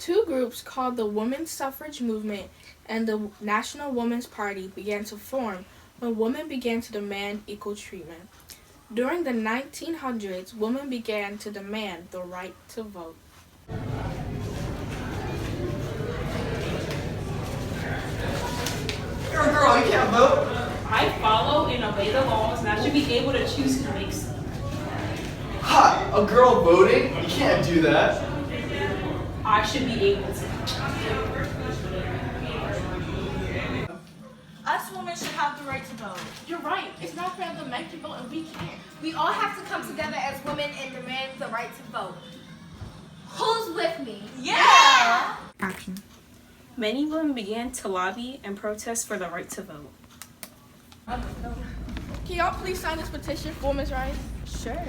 Two groups called the Women's Suffrage Movement and the National Woman's Party began to form when women began to demand equal treatment. During the 1900s, women began to demand the right to vote. You're a girl, you can't vote. I follow and obey the laws, and I should be able to choose who makes them. Ha! A girl voting? You can't do that. I should be able to. Us women should have the right to vote. You're right. It's not fair that men can vote and we can't. We all have to come together as women and demand the right to vote. Who's with me? Yeah! Action. Many women began to lobby and protest for the right to vote. Can y'all please sign this petition for women's rights? Sure.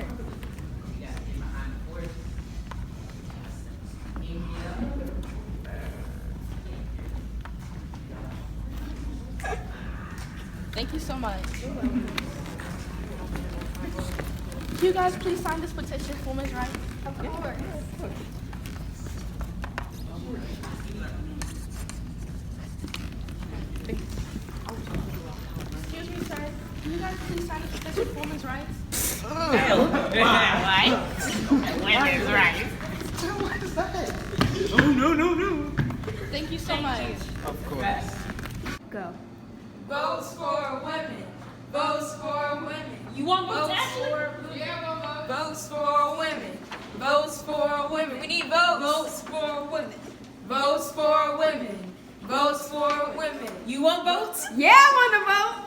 Thank you so much. Can you guys please sign this petition for women's rights? Of course. Excuse me, sir. Can you guys please sign this petition for women's rights? Women's rights. What is that? Oh, no. Thank you so much. Of course. Go. Votes for women. Votes for women. You want votes, Votes Ashley? for votes for women. Votes for women. We need votes. Votes for women. Votes for women. Votes for women. You want votes? Yeah, I want to vote.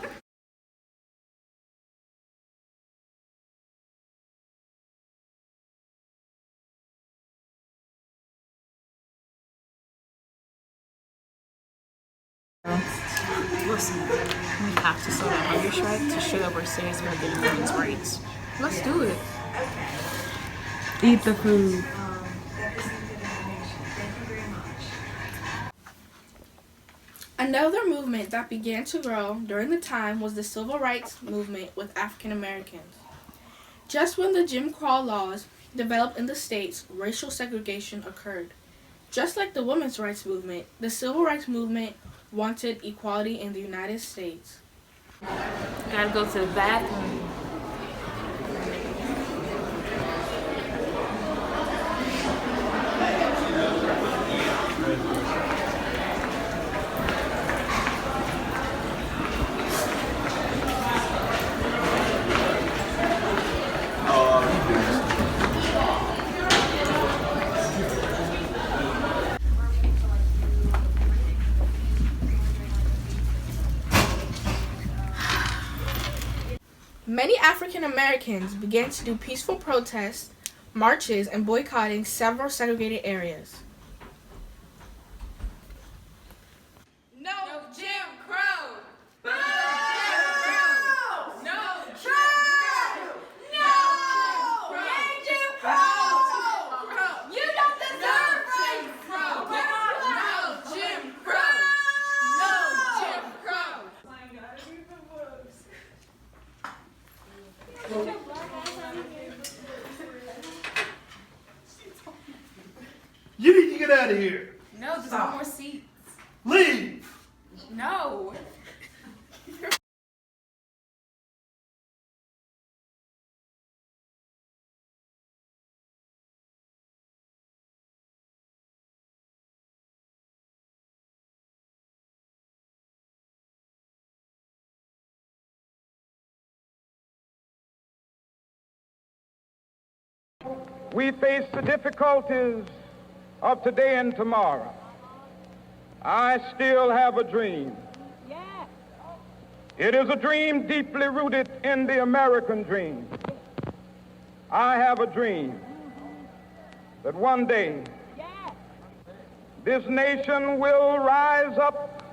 Listen, we have to start a hunger strike to show that we're serious about getting women's rights. Let's do it. Eat the food. Another movement that began to grow during the time was the civil rights movement with African Americans. Just when the Jim Crow laws developed in the states, racial segregation occurred. Just like the women's rights movement, the civil rights movement wanted equality in the United States. Gotta go to the bathroom. Many African Americans began to do peaceful protests, marches, and boycotting several segregated areas. No Jim Crow. No Jim Crow. No Jim Crow. No Jim Crow. You don't deserve rights. No Jim Crow. No Jim Crow. You need to get out of here. No, there's no more seats. Leave. No. We face the difficulties of today and tomorrow. I still have a dream. It is a dream deeply rooted in the American dream. I have a dream that one day this nation will rise up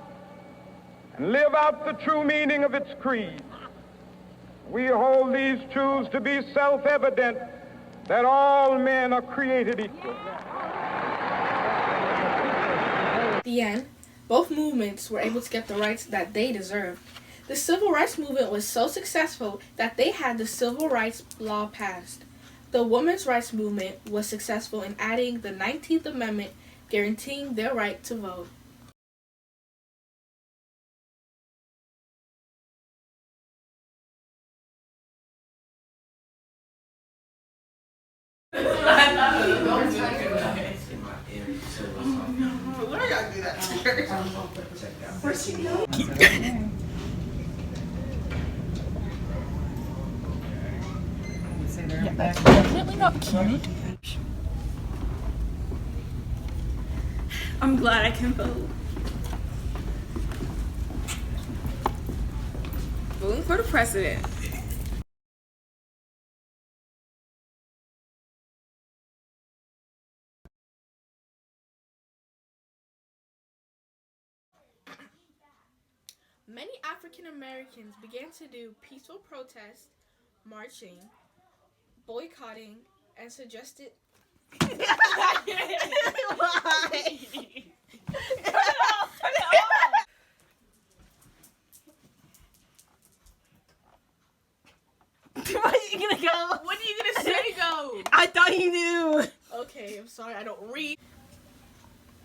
and live out the true meaning of its creed. We hold these truths to be self-evident, that all men are created equal. At the end, both movements were able to get the rights that they deserved. The civil rights movement was so successful that they had the civil rights law passed. The women's rights movement was successful in adding the 19th Amendment guaranteeing their right to vote. Definitely not cute. I'm glad I can vote. Voting for the president. Many African Americans began to do peaceful protest, marching, boycotting, and suggested Where are you gonna go? When are you gonna say go? I thought you knew. Okay, I'm sorry, I don't read.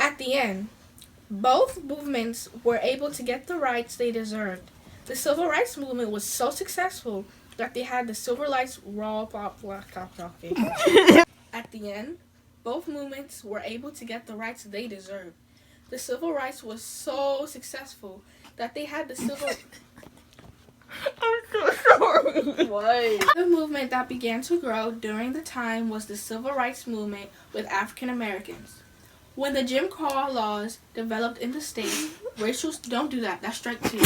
At the end, both movements were able to get the rights they deserved. The civil rights movement was so successful that they had the civil rights At the end, both movements were able to get the rights they deserved. The civil rights was so successful that they had the civil I'm so sorry. Why? The movement that began to grow during the time was the civil rights movement with African Americans. When the Jim Crow laws developed in the states, racial don't do that. That's strike 2.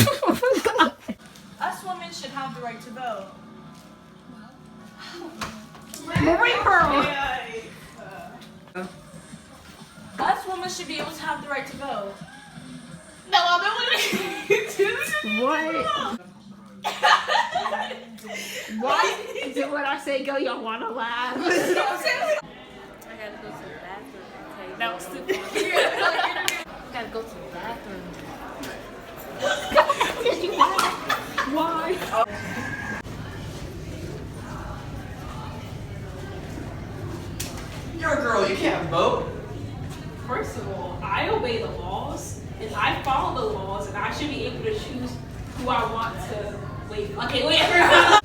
Us women should have the right to vote. Us women should be able to have the right to vote. No, I'm not. What? Why is it when I say go, y'all wanna laugh? I gotta go to the bathroom. Okay, that was too funny. I gotta go to the bathroom. Why? You're a girl, you can't vote. First of all, I obey the laws, and I follow the laws, and I should be able to choose who I want to wait. Okay, wait.